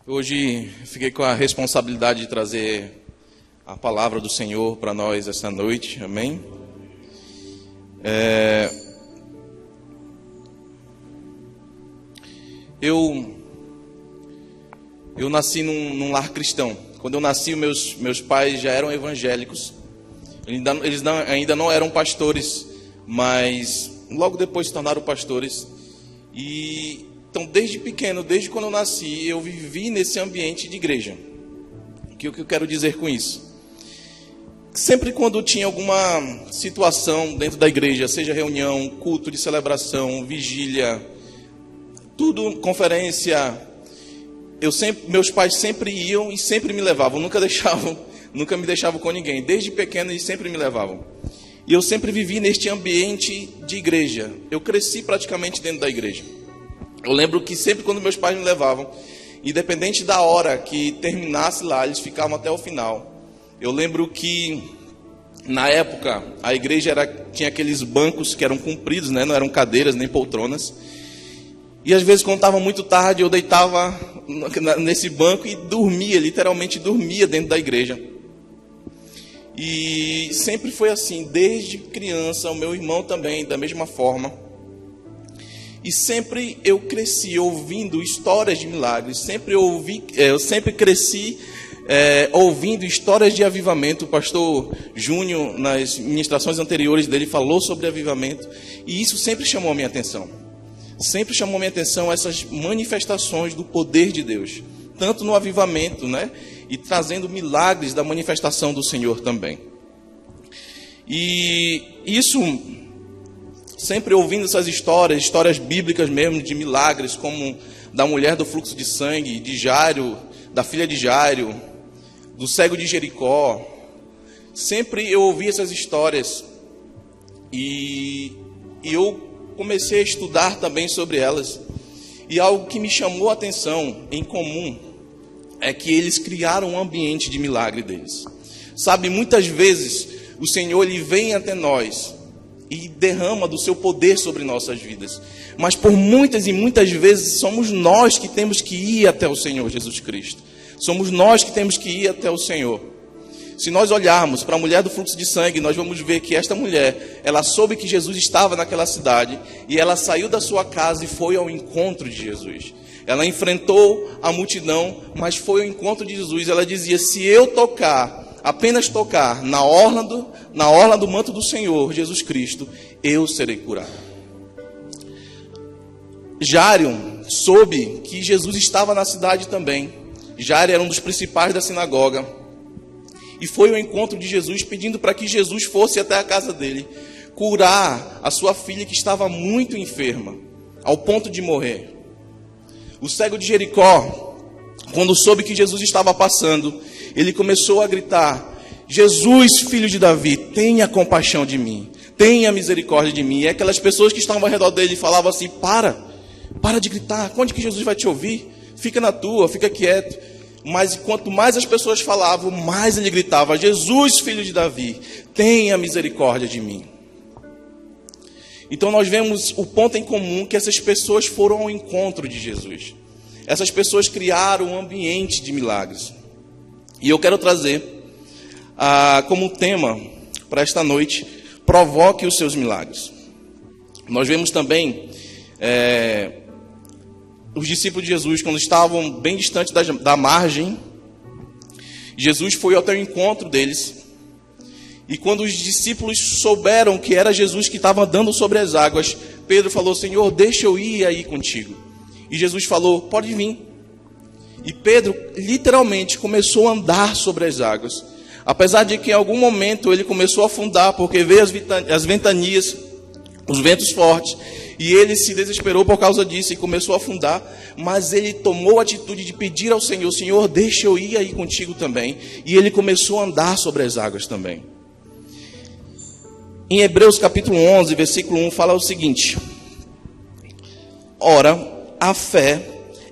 Hoje fiquei com a responsabilidade de trazer a palavra do Senhor para nós esta noite, amém? Eu nasci num lar cristão. Quando eu nasci, meus pais já eram evangélicos. Eles ainda não eram pastores, mas logo depois se tornaram pastores. Então, desde pequeno, desde quando eu nasci, eu vivi nesse ambiente de igreja. O que eu quero dizer com isso? Sempre quando tinha alguma situação dentro da igreja, seja reunião, culto de celebração, vigília, tudo, conferência, meus pais sempre iam e sempre me levavam, nunca me deixavam com ninguém. Desde pequeno eles sempre me levavam. E eu sempre vivi neste ambiente de igreja. Eu cresci praticamente dentro da igreja. Eu lembro que sempre quando meus pais me levavam, independente da hora que terminasse lá, eles ficavam até o final. Eu lembro que, na época, a igreja tinha aqueles bancos que eram compridos, né? Não eram cadeiras nem poltronas. E às vezes, quando estava muito tarde, eu deitava nesse banco e dormia, literalmente dormia dentro da igreja. E sempre foi assim, desde criança, o meu irmão também, da mesma forma. E sempre eu cresci ouvindo histórias de milagres, eu sempre cresci ouvindo histórias de avivamento. O pastor Júnior, nas ministrações anteriores dele, falou sobre avivamento, e isso sempre chamou a minha atenção. Sempre chamou a minha atenção essas manifestações do poder de Deus, tanto no avivamento, né, e trazendo milagres da manifestação do Senhor também. E isso, sempre ouvindo essas histórias bíblicas mesmo, de milagres, como da mulher do fluxo de sangue, de Jairo, da filha de Jairo, do cego de Jericó. Sempre eu ouvi essas histórias e eu comecei a estudar também sobre elas. E algo que me chamou a atenção em comum é que eles criaram um ambiente de milagre deles. Sabe, muitas vezes o Senhor ele vem até nós e derrama do seu poder sobre nossas vidas. Mas por muitas e muitas vezes somos nós que temos que ir até o Senhor Jesus Cristo. Somos nós que temos que ir até o Senhor. Se nós olharmos para a mulher do fluxo de sangue, nós vamos ver que esta mulher, ela soube que Jesus estava naquela cidade e ela saiu da sua casa e foi ao encontro de Jesus. Ela enfrentou a multidão, mas foi ao encontro de Jesus. Ela dizia: se eu apenas tocar na orla do manto do Senhor Jesus Cristo, eu serei curado. Jairo soube que Jesus estava na cidade também. Jairo era um dos principais da sinagoga e foi ao encontro de Jesus, pedindo para que Jesus fosse até a casa dele, curar a sua filha que estava muito enferma, ao ponto de morrer. O cego de Jericó, quando soube que Jesus estava passando, ele começou a gritar: Jesus, filho de Davi, tenha compaixão de mim, tenha misericórdia de mim. E aquelas pessoas que estavam ao redor dele falavam assim: para de gritar, quando que Jesus vai te ouvir? Fica na tua, fica quieto. Mas quanto mais as pessoas falavam, mais ele gritava: Jesus, filho de Davi, tenha misericórdia de mim. Então nós vemos o ponto em comum, que essas pessoas foram ao encontro de Jesus. Essas pessoas criaram um ambiente de milagres. E eu quero trazer como tema para esta noite: provoque os seus milagres. Nós vemos também os discípulos de Jesus, quando estavam bem distantes da margem, Jesus foi até o encontro deles. E quando os discípulos souberam que era Jesus que estava andando sobre as águas, Pedro falou: Senhor, deixa eu ir aí contigo. E Jesus falou: pode vir. E Pedro literalmente começou a andar sobre as águas. Apesar de que em algum momento ele começou a afundar, porque veio as ventanias, os ventos fortes, e ele se desesperou por causa disso e começou a afundar. Mas ele tomou a atitude de pedir ao Senhor: Senhor, deixa eu ir aí contigo também. E ele começou a andar sobre as águas também. Em Hebreus capítulo 11, versículo 1, fala o seguinte: ora, a fé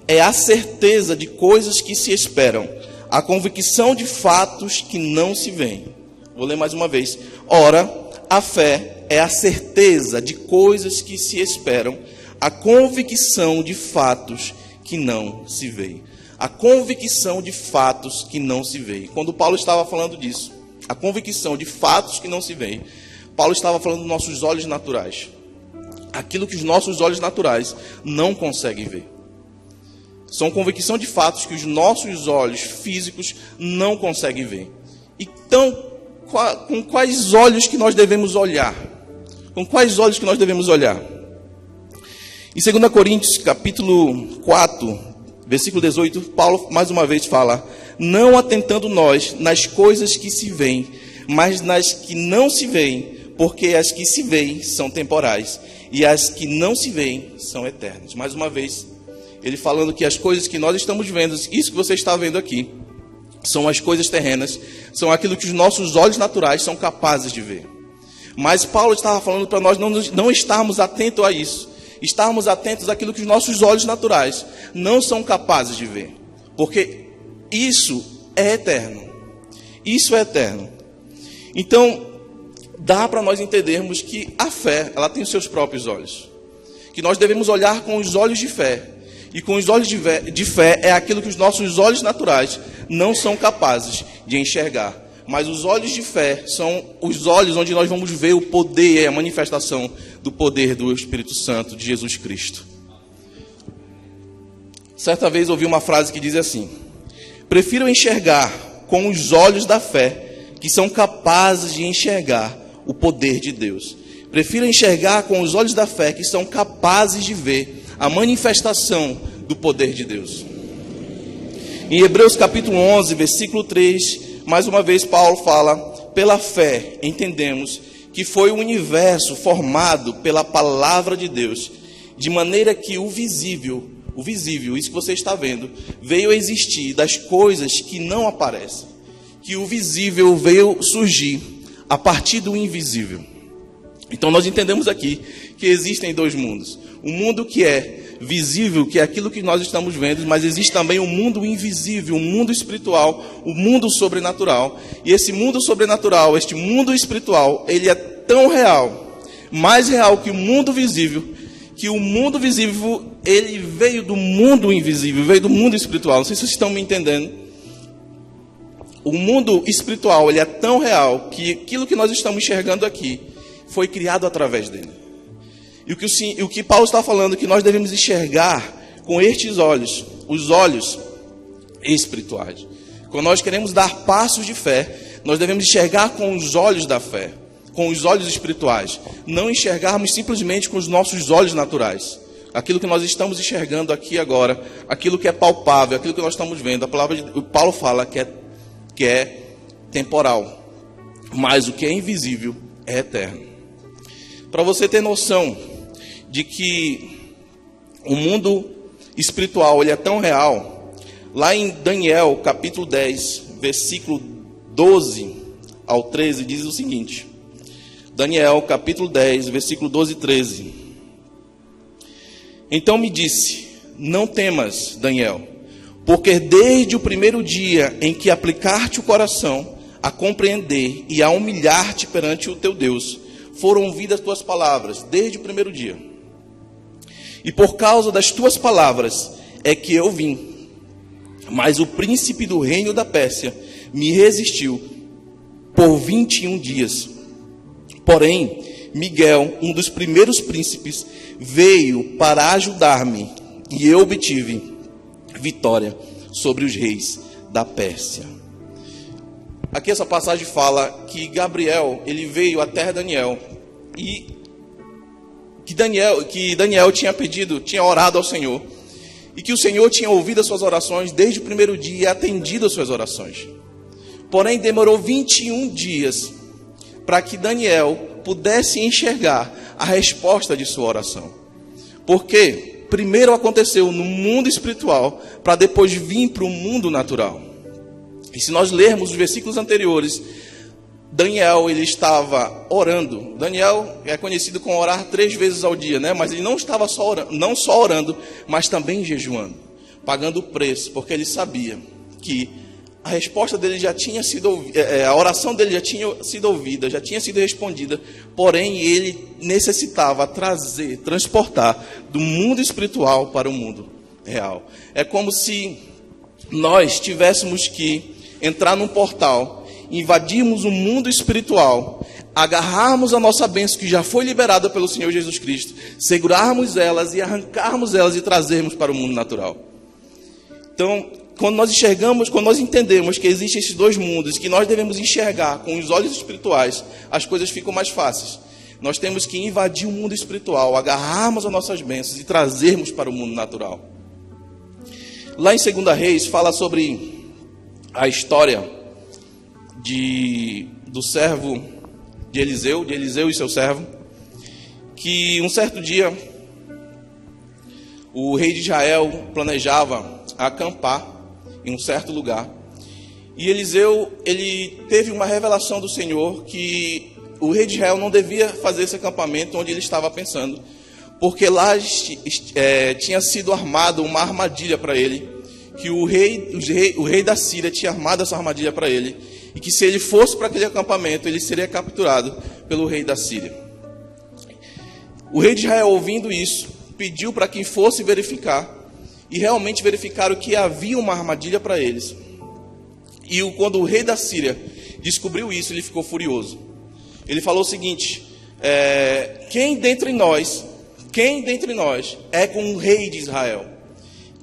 é a certeza de coisas que se esperam, a convicção de fatos que não se veem. Vou ler mais uma vez. Ora, a fé é a certeza de coisas que se esperam, a convicção de fatos que não se veem. A convicção de fatos que não se veem. Quando Paulo estava falando disso, a convicção de fatos que não se veem, Paulo estava falando dos nossos olhos naturais. Aquilo que os nossos olhos naturais não conseguem ver. São convicção de fatos que os nossos olhos físicos não conseguem ver. Então, com quais olhos que nós devemos olhar? Com quais olhos que nós devemos olhar? Em 2 Coríntios, capítulo 4, versículo 18, Paulo mais uma vez fala: não atentando nós nas coisas que se veem, mas nas que não se veem, porque as que se veem são temporais, e as que não se veem são eternas. Mais uma vez, ele falando que as coisas que nós estamos vendo, isso que você está vendo aqui, são as coisas terrenas, são aquilo que os nossos olhos naturais são capazes de ver. Mas Paulo estava falando para nós não estarmos atentos a isso, estarmos atentos àquilo que os nossos olhos naturais não são capazes de ver, porque isso é eterno. Isso é eterno. Então, dá para nós entendermos que a fé, ela tem os seus próprios olhos. Que nós devemos olhar com os olhos de fé. E com os olhos de fé é aquilo que os nossos olhos naturais não são capazes de enxergar. Mas os olhos de fé são os olhos onde nós vamos ver o poder e a manifestação do poder do Espírito Santo de Jesus Cristo. Certa vez ouvi uma frase que diz assim: prefiro enxergar com os olhos da fé, que são capazes de enxergar o poder de Deus. Prefiro enxergar com os olhos da fé, que são capazes de ver a manifestação do poder de Deus. Em Hebreus capítulo 11, versículo 3, mais uma vez Paulo fala: pela fé entendemos que foi o universo formado pela palavra de Deus, de maneira que o visível, isso que você está vendo, veio a existir das coisas que não aparecem. Que o visível veio surgir a partir do invisível. Então nós entendemos aqui que existem dois mundos. Um mundo que é visível, que é aquilo que nós estamos vendo, mas existe também um mundo invisível, um mundo espiritual, um mundo sobrenatural. E esse mundo sobrenatural, este mundo espiritual, ele é tão real, mais real que o mundo visível, que o mundo visível, ele veio do mundo invisível, veio do mundo espiritual. Não sei se vocês estão me entendendo. O mundo espiritual, ele é tão real que aquilo que nós estamos enxergando aqui foi criado através dele. E o que Paulo está falando, que nós devemos enxergar com estes olhos, os olhos espirituais. Quando nós queremos dar passos de fé, nós devemos enxergar com os olhos da fé, com os olhos espirituais. Não enxergarmos simplesmente com os nossos olhos naturais. Aquilo que nós estamos enxergando aqui agora, aquilo que é palpável, aquilo que nós estamos vendo. A palavra de Paulo fala que é temporal, mas o que é invisível é eterno. Para você ter noção de que o mundo espiritual ele é tão real, lá em Daniel capítulo 10, versículo 12 ao 13, diz o seguinte: Daniel capítulo 10, versículo 12 e 13. Então me disse: não temas, Daniel, porque desde o primeiro dia em que aplicar-te o coração a compreender e a humilhar-te perante o teu Deus, foram ouvidas as tuas palavras, desde o primeiro dia. E por causa das tuas palavras é que eu vim. Mas o príncipe do reino da Pérsia me resistiu por 21 dias. Porém, Miguel, um dos primeiros príncipes, veio para ajudar-me, e eu obtive vitória sobre os reis da Pérsia. Aqui essa passagem fala que Gabriel, ele veio até Daniel, e que Daniel tinha orado ao Senhor, e que o Senhor tinha ouvido as suas orações desde o primeiro dia e atendido as suas orações. Porém, demorou 21 dias para que Daniel pudesse enxergar a resposta de sua oração. Porque primeiro aconteceu no mundo espiritual, para depois vir para o mundo natural. E se nós lermos os versículos anteriores, Daniel, ele estava orando. Daniel é conhecido com orar 3 vezes ao dia, né? Mas ele não estava não só orando, mas também jejuando, pagando o preço, porque ele sabia que a resposta dele já tinha sido, a oração dele já tinha sido ouvida, já tinha sido respondida, porém ele necessitava transportar do mundo espiritual para o mundo real. É como se nós tivéssemos que entrar num portal, invadirmos o mundo espiritual, agarrarmos a nossa bênção que já foi liberada pelo Senhor Jesus Cristo, segurarmos elas e arrancarmos elas e trazermos para o mundo natural. Então, quando nós enxergamos, quando nós entendemos que existem esses dois mundos, que nós devemos enxergar com os olhos espirituais, as coisas ficam mais fáceis. Nós temos que invadir o mundo espiritual, agarrarmos as nossas bênçãos e trazermos para o mundo natural. Lá em 2 Reis fala sobre a história do servo de Eliseu e seu servo, que um certo dia o rei de Israel planejava acampar em um certo lugar, e Eliseu, ele teve uma revelação do Senhor que o rei de Israel não devia fazer esse acampamento onde ele estava pensando, porque lá tinha sido armado uma armadilha para ele, que o rei da Síria tinha armado essa armadilha para ele, e que se ele fosse para aquele acampamento, ele seria capturado pelo rei da Síria. O rei de Israel, ouvindo isso, pediu para que fosse verificar, e realmente verificaram que havia uma armadilha para eles. E quando o rei da Síria descobriu isso, ele ficou furioso. Ele falou o seguinte: quem dentre nós é com o rei de Israel?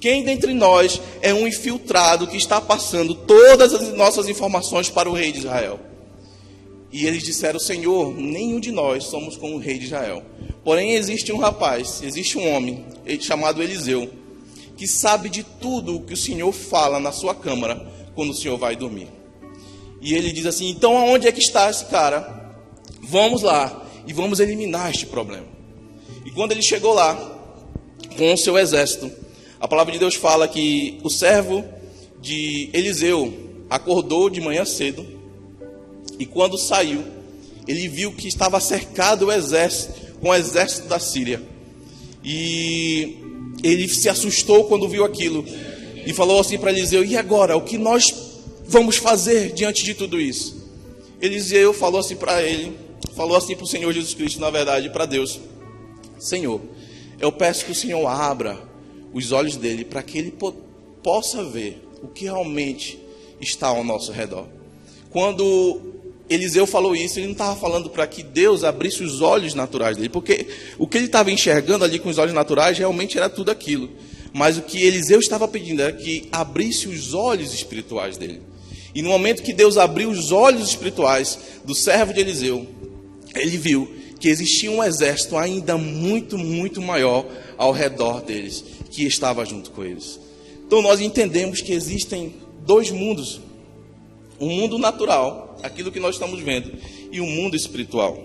Quem dentre nós é um infiltrado que está passando todas as nossas informações para o rei de Israel? E eles disseram: Senhor, nenhum de nós somos como o rei de Israel. Porém existe um homem chamado Eliseu, que sabe de tudo o que o Senhor fala na sua câmara quando o Senhor vai dormir. E ele diz assim: então aonde é que está esse cara? Vamos lá e vamos eliminar este problema. E quando ele chegou lá com o seu exército, a palavra de Deus fala que o servo de Eliseu acordou de manhã cedo, e quando saiu, ele viu que estava cercado o exército da Síria. E ele se assustou quando viu aquilo e falou assim para Eliseu: e agora, o que nós vamos fazer diante de tudo isso? Eliseu falou assim para o Senhor Jesus Cristo, na verdade, para Deus: Senhor, eu peço que o Senhor abra os olhos dele para que ele possa ver o que realmente está ao nosso redor. Quando Eliseu falou isso, ele não estava falando para que Deus abrisse os olhos naturais dele, porque o que ele estava enxergando ali com os olhos naturais realmente era tudo aquilo. Mas o que Eliseu estava pedindo era que abrisse os olhos espirituais dele. E no momento que Deus abriu os olhos espirituais do servo de Eliseu, ele viu que existia um exército ainda muito, muito maior ao redor deles, que estava junto com eles. Então nós entendemos que existem dois mundos: um mundo natural, aquilo que nós estamos vendo, e o mundo espiritual.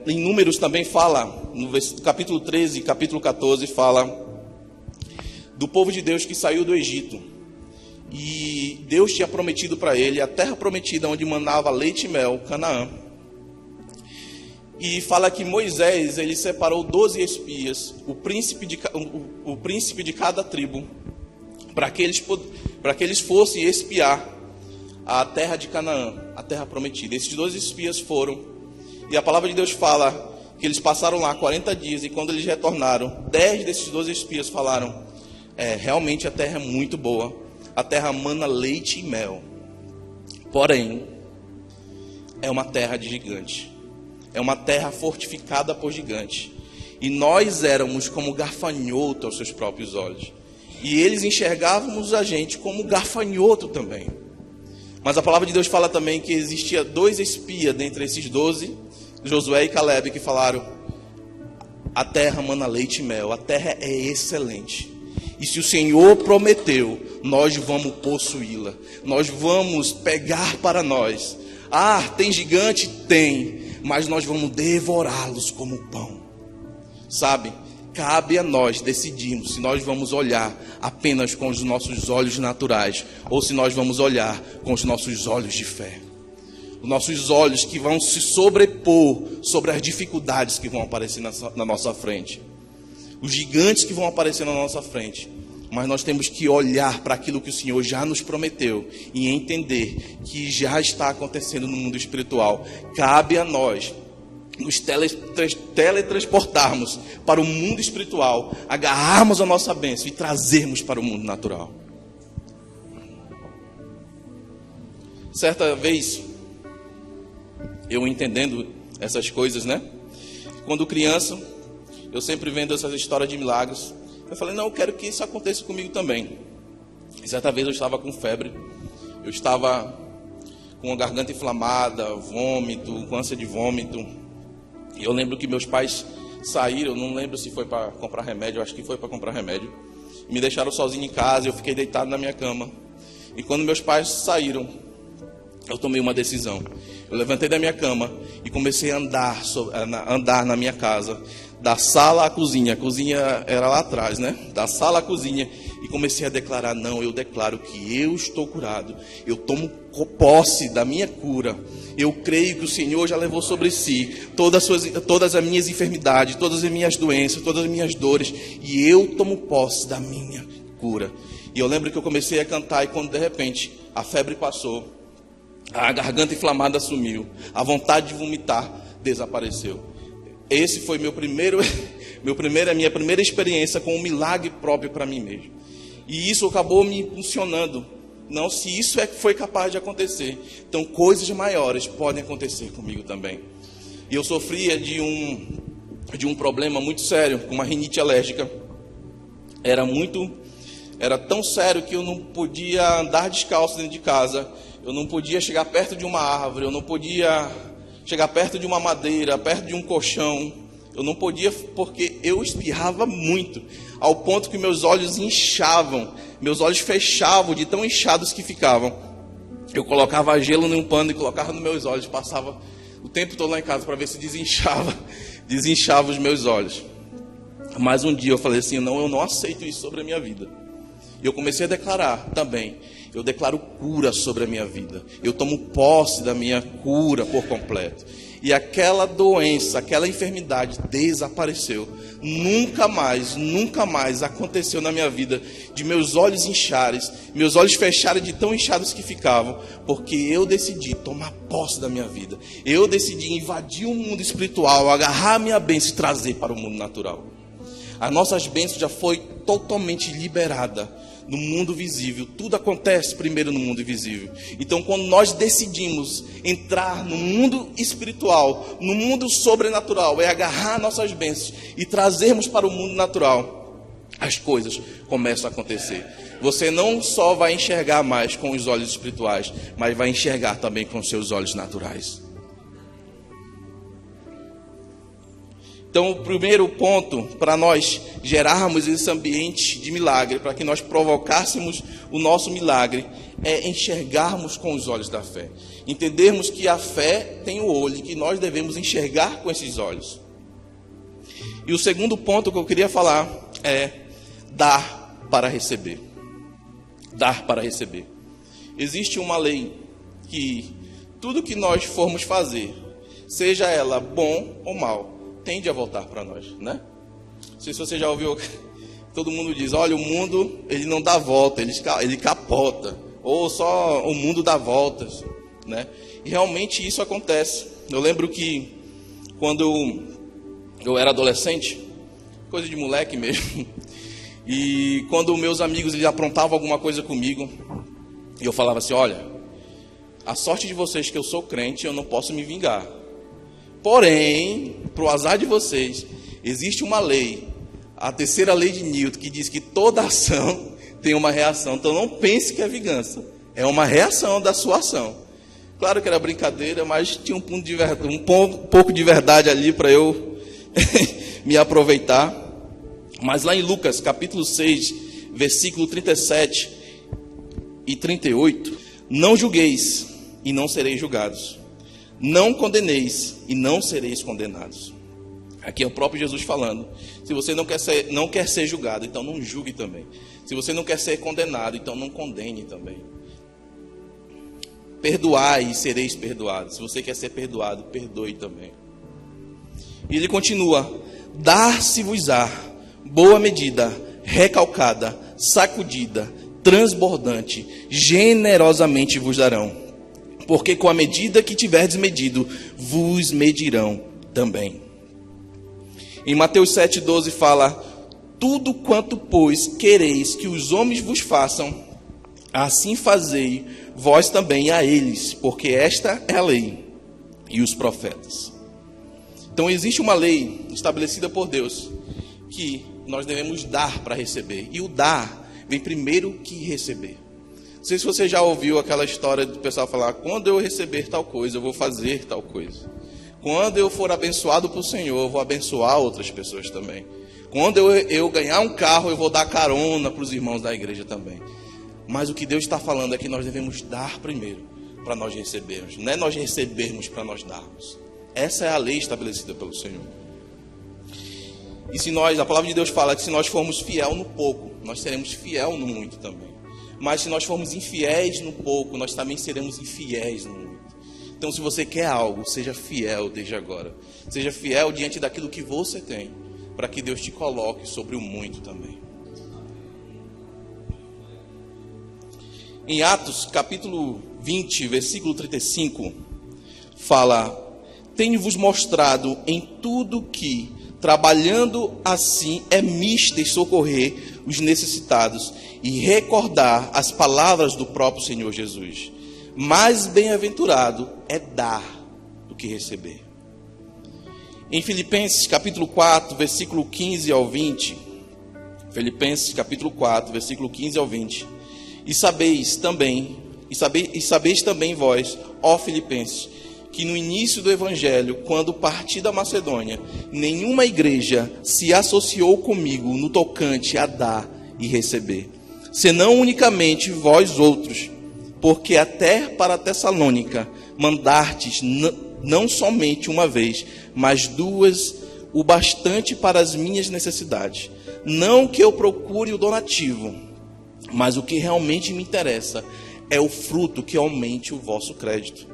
Em Números também fala, no capítulo 13 e capítulo 14, fala do povo de Deus que saiu do Egito. E Deus tinha prometido para ele a terra prometida, onde manava leite e mel, Canaã. E fala que Moisés, ele separou 12 espias, o príncipe de cada tribo, para que eles fossem espiar a terra de Canaã, a terra prometida. Esses 12 espias foram, e a palavra de Deus fala que eles passaram lá 40 dias, e quando eles retornaram, 10 desses 12 espias falaram: realmente a terra é muito boa, a terra mana leite e mel, porém é uma terra de gigante, é uma terra fortificada por gigante, e nós éramos como gafanhoto aos seus próprios olhos. E eles enxergávamos a gente como gafanhoto também. Mas a palavra de Deus fala também que existia 2 espias dentre esses 12, Josué e Caleb, que falaram: a terra mana leite e mel, a terra é excelente. E se o Senhor prometeu, nós vamos possuí-la, nós vamos pegar para nós. Tem gigante? Tem, mas nós vamos devorá-los como pão. Sabe? Cabe a nós decidirmos se nós vamos olhar apenas com os nossos olhos naturais ou se nós vamos olhar com os nossos olhos de fé. Os nossos olhos que vão se sobrepor sobre as dificuldades que vão aparecer na nossa frente. Os gigantes que vão aparecer na nossa frente. Mas nós temos que olhar para aquilo que o Senhor já nos prometeu e entender que já está acontecendo no mundo espiritual. Cabe a nós nos teletransportarmos para o mundo espiritual, agarrarmos a nossa bênção e trazermos para o mundo natural. Certa vez, eu entendendo essas coisas, né? Quando criança, eu sempre vendo essas histórias de milagres. Eu falei, não, eu quero que isso aconteça comigo também. E certa vez eu estava com febre, eu estava com a garganta inflamada, vômito, ânsia de vômito. E eu lembro que meus pais saíram, não lembro se foi para comprar remédio, acho que foi para comprar remédio. Me deixaram sozinho em casa, eu fiquei deitado na minha cama. E quando meus pais saíram, eu tomei uma decisão. Eu levantei da minha cama e comecei a andar na minha casa, da sala à cozinha. A cozinha era lá atrás, né? Da sala à cozinha. E comecei a declarar, não, eu declaro que eu estou curado. Eu tomo posse da minha cura. Eu creio que o Senhor já levou sobre si todas as minhas enfermidades, todas as minhas doenças, todas as minhas dores. E eu tomo posse da minha cura. E eu lembro que eu comecei a cantar e quando de repente a febre passou, a garganta inflamada sumiu, a vontade de vomitar desapareceu. Esse foi minha primeira experiência com um milagre próprio para mim mesmo. E isso acabou me impulsionando. Não, se isso foi capaz de acontecer, então coisas maiores podem acontecer comigo também. E eu sofria de um problema muito sério, com uma rinite alérgica. Era tão sério que eu não podia andar descalço dentro de casa. Eu não podia chegar perto de uma árvore, eu não podia chegar perto de uma madeira, perto de um colchão. Eu não podia porque eu espirrava muito, ao ponto que meus olhos inchavam, meus olhos fechavam de tão inchados que ficavam. Eu colocava gelo num pano e colocava nos meus olhos, passava o tempo todo lá em casa para ver se desinchava os meus olhos. Mas um dia eu falei assim, não, eu não aceito isso sobre a minha vida. E eu comecei a declarar também. Eu declaro cura sobre a minha vida. Eu tomo posse da minha cura por completo. E aquela doença, aquela enfermidade desapareceu. Nunca mais aconteceu na minha vida de meus olhos incharem, meus olhos fecharem de tão inchados que ficavam. Porque eu decidi tomar posse da minha vida. Eu decidi invadir o mundo espiritual, agarrar a minha bênção e trazer para o mundo natural. As nossas bênçãos já foi totalmente liberada no mundo visível. Tudo acontece primeiro no mundo invisível. Então, quando nós decidimos entrar no mundo espiritual, no mundo sobrenatural, é agarrar nossas bênçãos e trazermos para o mundo natural, as coisas começam a acontecer. Você não só vai enxergar mais com os olhos espirituais, mas vai enxergar também com os seus olhos naturais. Então, o primeiro ponto para nós gerarmos esse ambiente de milagre, para que nós provocássemos o nosso milagre, é enxergarmos com os olhos da fé. Entendermos que a fé tem o olho e que nós devemos enxergar com esses olhos. E o segundo ponto que eu queria falar é dar para receber. Dar para receber. Existe uma lei que tudo que nós formos fazer, seja ela bom ou mal, tende a voltar para nós, né? Não sei se você já ouviu, todo mundo diz, olha, o mundo, ele não dá volta, ele capota, ou só o mundo dá voltas, né? E realmente isso acontece. Eu lembro que quando eu era adolescente, coisa de moleque mesmo, e quando meus amigos eles aprontavam alguma coisa comigo, eu falava assim, olha, a sorte de vocês que eu sou crente, eu não posso me vingar. Porém, para o azar de vocês, existe uma lei, a terceira lei de Newton, que diz que toda ação tem uma reação. Então não pense que é vingança, é uma reação da sua ação. Claro que era brincadeira, mas tinha um pouco de verdade ali para eu me aproveitar. Mas lá em Lucas, capítulo 6, versículo 37 e 38, não julgueis e não sereis julgados. Não condeneis e não sereis condenados. Aqui é o próprio Jesus falando. Se você não quer ser julgado, então não julgue também. Se você não quer ser condenado, então não condene também. Perdoai e sereis perdoados. Se você quer ser perdoado, perdoe também. E ele continua: dar-se-vos-á boa medida, recalcada, sacudida, transbordante, generosamente vos darão. Porque com a medida que tiverdes medido, vos medirão também. Em Mateus 7,12 fala: tudo quanto, pois, quereis que os homens vos façam, assim fazei vós também a eles, porque esta é a lei e os profetas. Então existe uma lei estabelecida por Deus, que nós devemos dar para receber. E o dar vem primeiro que receber. Não sei se você já ouviu aquela história do pessoal falar: quando eu receber tal coisa, eu vou fazer tal coisa. Quando eu for abençoado por Senhor, eu vou abençoar outras pessoas também. Quando eu ganhar um carro, eu vou dar carona para os irmãos da igreja também. Mas o que Deus está falando é que nós devemos dar primeiro para nós recebermos. Não é nós recebermos para nós darmos. Essa é a lei estabelecida pelo Senhor. E a palavra de Deus fala que se nós formos fiel no pouco, nós seremos fiel no muito também. Mas se nós formos infiéis no pouco, nós também seremos infiéis no muito. Então, se você quer algo, seja fiel desde agora. Seja fiel diante daquilo que você tem, para que Deus te coloque sobre o muito também. Em Atos, capítulo 20, versículo 35, fala: tenho-vos mostrado em tudo que, trabalhando assim, é mister socorrer os necessitados e recordar as palavras do próprio Senhor Jesus. Mais bem-aventurado é dar do que receber. Em Filipenses capítulo 4, versículo 15 ao 20, Filipenses capítulo 4, versículo 15 ao 20, e sabeis também vós, ó Filipenses, que no início do Evangelho, quando parti da Macedônia, nenhuma igreja se associou comigo no tocante a dar e receber, senão unicamente vós outros, porque até para Tessalônica mandastes não somente uma vez, mas duas, o bastante para as minhas necessidades. Não que eu procure o donativo, mas o que realmente me interessa é o fruto que aumente o vosso crédito.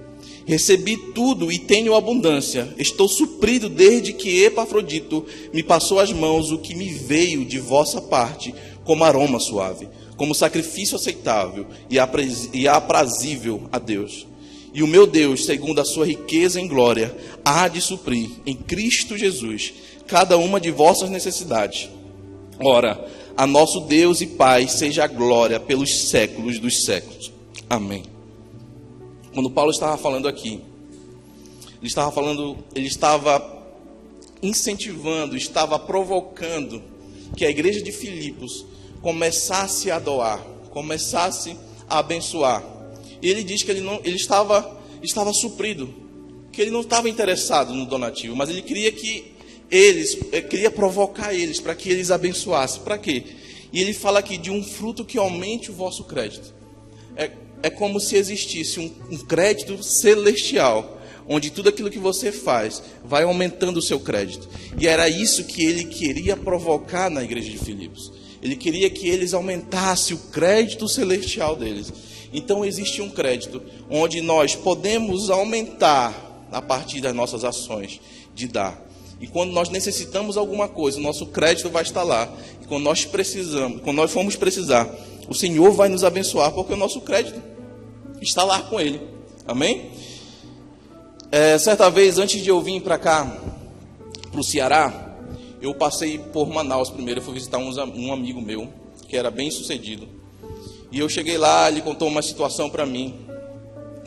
Recebi tudo e tenho abundância. Estou suprido desde que Epafrodito me passou às mãos o que me veio de vossa parte como aroma suave, como sacrifício aceitável e aprazível a Deus. E o meu Deus, segundo a sua riqueza em glória, há de suprir em Cristo Jesus cada uma de vossas necessidades. Ora, a nosso Deus e Pai seja a glória pelos séculos dos séculos. Amém. Quando Paulo estava falando aqui, ele estava incentivando, estava provocando que a igreja de Filipos começasse a doar, começasse a abençoar. E ele diz que ele estava suprido, que ele não estava interessado no donativo, mas ele queria queria provocar eles para que eles abençoassem. Para quê? E ele fala aqui de um fruto que aumente o vosso crédito. É como se existisse um crédito celestial, onde tudo aquilo que você faz vai aumentando o seu crédito. E era isso que ele queria provocar na igreja de Filipos. Ele queria que eles aumentassem o crédito celestial deles. Então existe um crédito onde nós podemos aumentar a partir das nossas ações de dar. E quando nós necessitamos alguma coisa, o nosso crédito vai estar lá. E quando nós formos precisar, o Senhor vai nos abençoar, porque o nosso crédito está lá com Ele. Amém? Certa vez, antes de eu vir para cá, para o Ceará, eu passei por Manaus primeiro. Eu fui visitar um amigo meu, que era bem sucedido. E eu cheguei lá, ele contou uma situação para mim,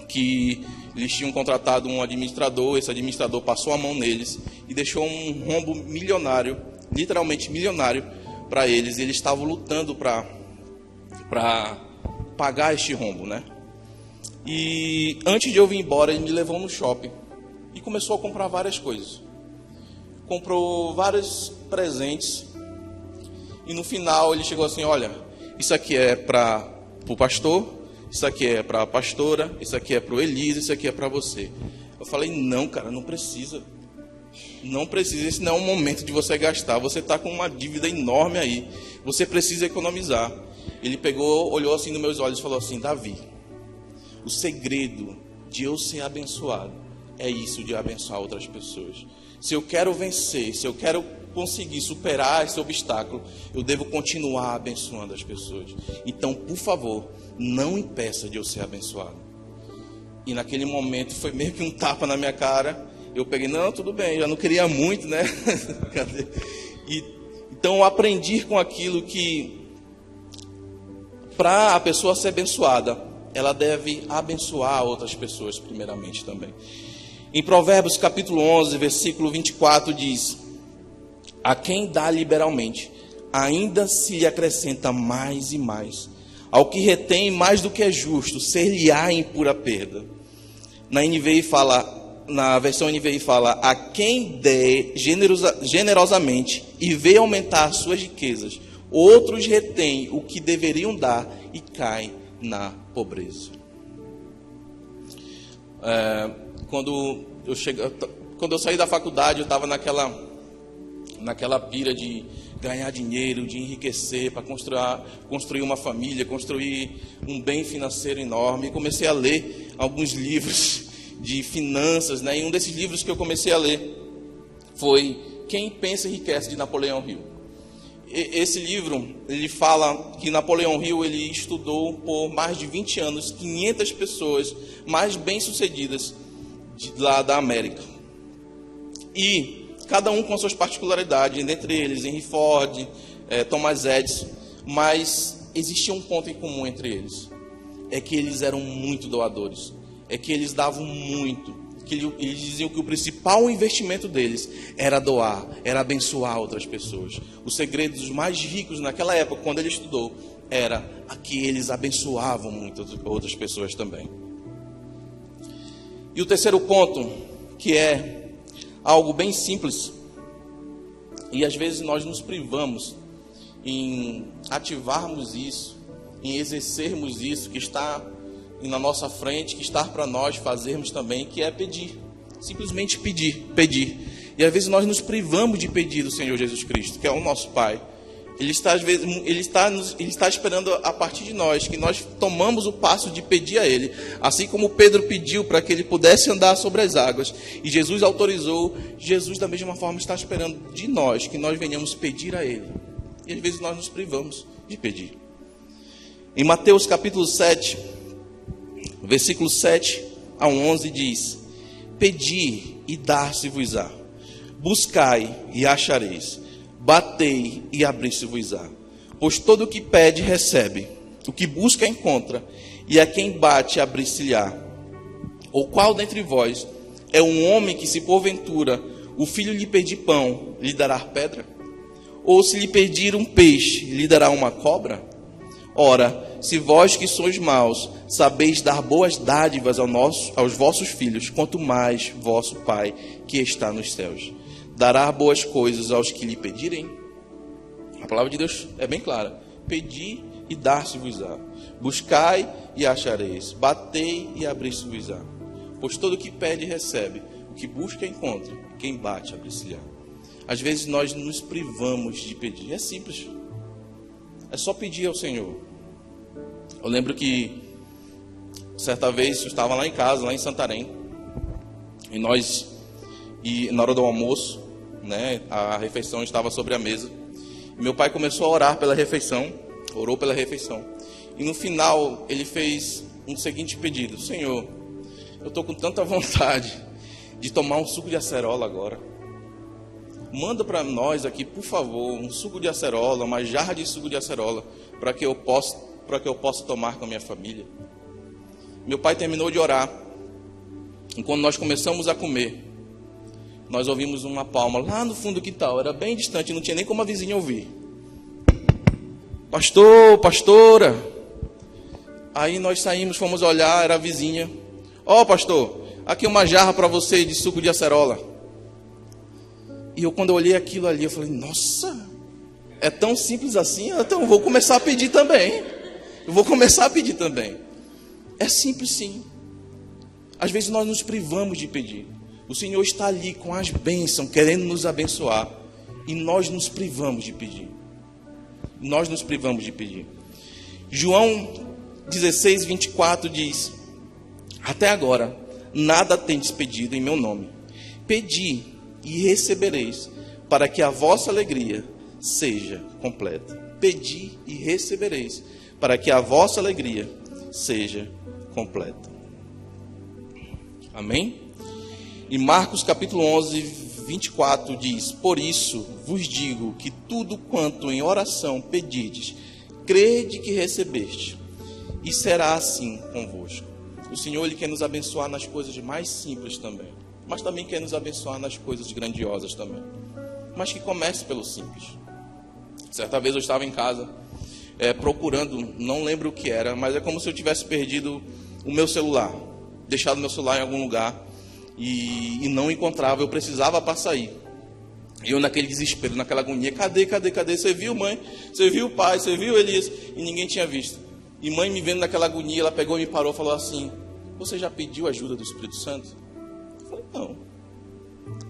que eles tinham contratado um administrador, esse administrador passou a mão neles e deixou um rombo milionário, literalmente milionário, para eles. E eles estavam lutando para pagar este rombo, né? E antes de eu vir embora, ele me levou no shopping e começou a comprar várias coisas. Comprou vários presentes e no final ele chegou assim: olha, isso aqui é para o pastor, isso aqui é para a pastora, isso aqui é para o Elise, isso aqui é para você. Eu falei: não, cara, não precisa. Não precisa, esse não é o momento de você gastar. Você está com uma dívida enorme aí. Você precisa economizar. Ele pegou, olhou assim nos meus olhos e falou assim: Davi, o segredo de eu ser abençoado é isso, de abençoar outras pessoas. Se eu quero vencer, se eu quero conseguir superar esse obstáculo, eu devo continuar abençoando as pessoas. Então, por favor, não impeça de eu ser abençoado. E naquele momento foi meio que um tapa na minha cara. eu peguei, não, tudo bem, já não queria muito, né? Então eu aprendi com aquilo que para a pessoa ser abençoada, ela deve abençoar outras pessoas primeiramente também. Em Provérbios capítulo 11, versículo 24 diz: a quem dá liberalmente, ainda se lhe acrescenta mais e mais. Ao que retém mais do que é justo, ser-lhe-á em pura perda. Na versão NVI fala, a quem der generosamente e vê aumentar suas riquezas, outros retêm o que deveriam dar e caem na pobreza. Quando eu saí da faculdade, eu estava naquela pira de ganhar dinheiro, de enriquecer, para construir uma família, construir um bem financeiro enorme. E comecei a ler alguns livros de finanças, né? E um desses livros que eu comecei a ler foi Quem Pensa Enriquece, de Napoleão Hill. Esse livro, ele fala que Napoleão Hill, ele estudou por mais de 20 anos 500 pessoas mais bem-sucedidas lá da América. E cada um com suas particularidades, dentre eles Henry Ford, Thomas Edison, mas existia um ponto em comum entre eles. É que eles eram muito doadores, é que eles davam muito, que eles diziam que o principal investimento deles era doar, era abençoar outras pessoas. O segredo dos mais ricos naquela época, quando ele estudou, era que eles abençoavam muitas outras pessoas também. E o terceiro ponto, que é algo bem simples, e às vezes nós nos privamos em ativarmos isso, em exercermos isso que está na nossa frente, que está para nós fazermos também, que é pedir. Simplesmente pedir. E às vezes nós nos privamos de pedir do Senhor Jesus Cristo, que é o nosso Pai. Ele está esperando a partir de nós, que nós tomamos o passo de pedir a Ele. Assim como Pedro pediu para que ele pudesse andar sobre as águas, e Jesus autorizou, Jesus da mesma forma está esperando de nós, que nós venhamos pedir a Ele. E às vezes nós nos privamos de pedir. Em Mateus capítulo 7, versículo 7 a 11 diz: pedi e dar-se-vos-á, buscai e achareis, batei e abrir-se-vos-á. Pois todo o que pede recebe, o que busca encontra, e a quem bate abrir-se-lhe-á. Ou qual dentre vós é um homem que, se porventura o filho lhe pedir pão, lhe dará pedra? Ou se lhe pedir um peixe, lhe dará uma cobra? Ora, se vós que sois maus, sabeis dar boas dádivas aos vossos filhos, quanto mais vosso Pai que está nos céus dará boas coisas aos que lhe pedirem. A palavra de Deus é bem clara: pedi e dar-se-vos-á, buscai e achareis, batei e abrir-se-vos-á. Pois todo o que pede recebe, o que busca encontra, quem bate abre-se-lhe-á. Às vezes nós nos privamos de pedir. É simples, é só pedir ao Senhor. Eu lembro que certa vez eu estava lá em casa, lá em Santarém, e na hora do almoço, né, a refeição estava sobre a mesa. E meu pai começou a orar pela refeição, orou pela refeição. E no final ele fez um seguinte pedido: Senhor, eu estou com tanta vontade de tomar um suco de acerola agora. Manda para nós aqui, por favor, um suco de acerola, uma jarra de suco de acerola, para que eu possa tomar com a minha família. Meu pai terminou de orar, e quando nós começamos a comer, nós ouvimos uma palma lá no fundo do quintal. Era bem distante, não tinha nem como a vizinha ouvir. Pastor, pastora. Aí nós saímos, fomos olhar, era a vizinha. Ó, pastor, aqui uma jarra para você de suco de acerola. E eu, quando eu olhei aquilo ali, eu falei: nossa, é tão simples assim? Então eu vou começar a pedir também. É simples, sim. Às vezes nós nos privamos de pedir. O Senhor está ali com as bênçãos, querendo nos abençoar, e nós nos privamos de pedir. João 16, 24 diz: até agora nada tendes pedido em meu nome. Pedi e recebereis, para que a vossa alegria seja completa. Pedi e recebereis, para que a vossa alegria seja completa. Amém? Em Marcos capítulo 11, 24 diz: por isso vos digo que tudo quanto em oração pedides, crede que recebeste, e será assim convosco. O Senhor, Ele quer nos abençoar nas coisas mais simples também, mas também quer nos abençoar nas coisas grandiosas também, mas que comece pelo simples. Certa vez eu estava em casa, procurando, não lembro o que era, mas é como se eu tivesse perdido o meu celular, deixado meu celular em algum lugar, e não encontrava, eu precisava para sair. E eu naquele desespero, naquela agonia, cadê? Você viu, mãe? Você viu, pai? Você viu, Elias? E ninguém tinha visto. E mãe, me vendo naquela agonia, ela pegou, me parou e falou assim: você já pediu a ajuda do Espírito Santo? Eu falei: não.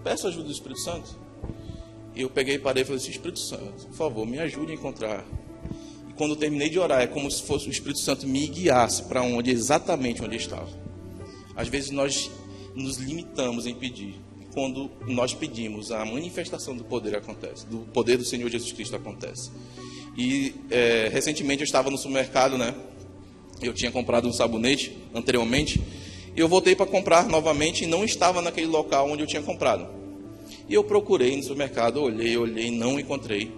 Peço a ajuda do Espírito Santo. E eu peguei e parei e falei assim: Espírito Santo, por favor, me ajude a encontrar. E quando eu terminei de orar, é como se fosse o Espírito Santo me guiasse para onde, exatamente onde eu estava. Às vezes nós nos limitamos em pedir. Quando nós pedimos, a manifestação do poder acontece, do poder do Senhor Jesus Cristo acontece. E recentemente eu estava no supermercado, né? Eu tinha comprado um sabonete anteriormente, e eu voltei para comprar novamente e não estava naquele local onde eu tinha comprado. E eu procurei no supermercado, olhei, não encontrei.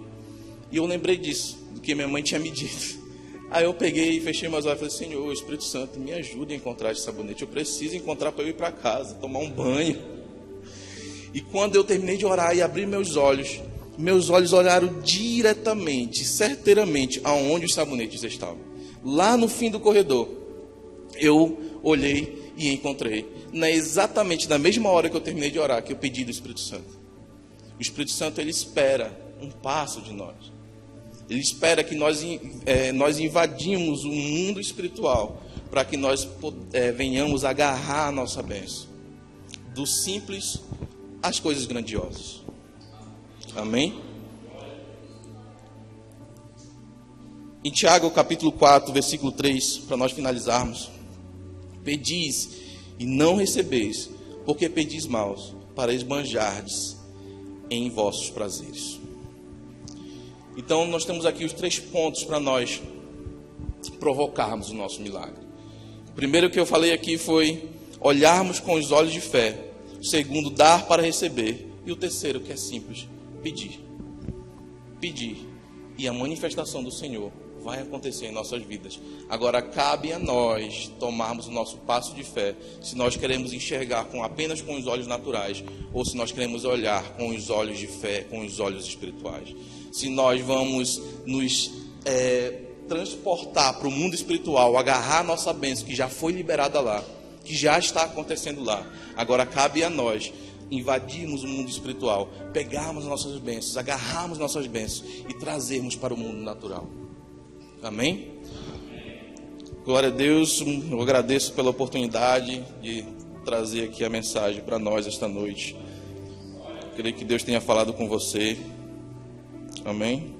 E eu lembrei disso, do que minha mãe tinha me dito. Aí eu peguei e fechei meus olhos e falei: Senhor, Espírito Santo, me ajude a encontrar esse sabonete. Eu preciso encontrar para eu ir para casa, tomar um banho. E quando eu terminei de orar e abri meus olhos olharam diretamente, certeiramente, aonde os sabonetes estavam. Lá no fim do corredor, eu olhei e encontrei. Exatamente na mesma hora que eu terminei de orar, que eu pedi do Espírito Santo. O Espírito Santo, ele espera um passo de nós. Ele espera que nós invadimos o mundo espiritual para que nós venhamos agarrar a nossa bênção. Do simples às coisas grandiosas. Amém? Em Tiago capítulo 4, versículo 3, para nós finalizarmos: pedis e não recebeis, porque pedis maus, para esbanjardes em vossos prazeres. Então nós temos aqui os 3 pontos para nós provocarmos o nosso milagre. O primeiro que eu falei aqui foi olharmos com os olhos de fé. O segundo, dar para receber. E o terceiro, que é simples, pedir. Pedir. E a manifestação do Senhor vai acontecer em nossas vidas. Agora cabe a nós tomarmos o nosso passo de fé, se nós queremos enxergar apenas com os olhos naturais, ou se nós queremos olhar com os olhos de fé, com os olhos espirituais. Se nós vamos nos transportar para o mundo espiritual, agarrar a nossa bênção que já foi liberada lá, que já está acontecendo lá. Agora cabe a nós invadirmos o mundo espiritual, pegarmos nossas bênçãos, agarrarmos nossas bênçãos e trazermos para o mundo natural. Amém? Glória a Deus. Eu agradeço pela oportunidade de trazer aqui a mensagem para nós esta noite. Creio que Deus tenha falado com você. Amém?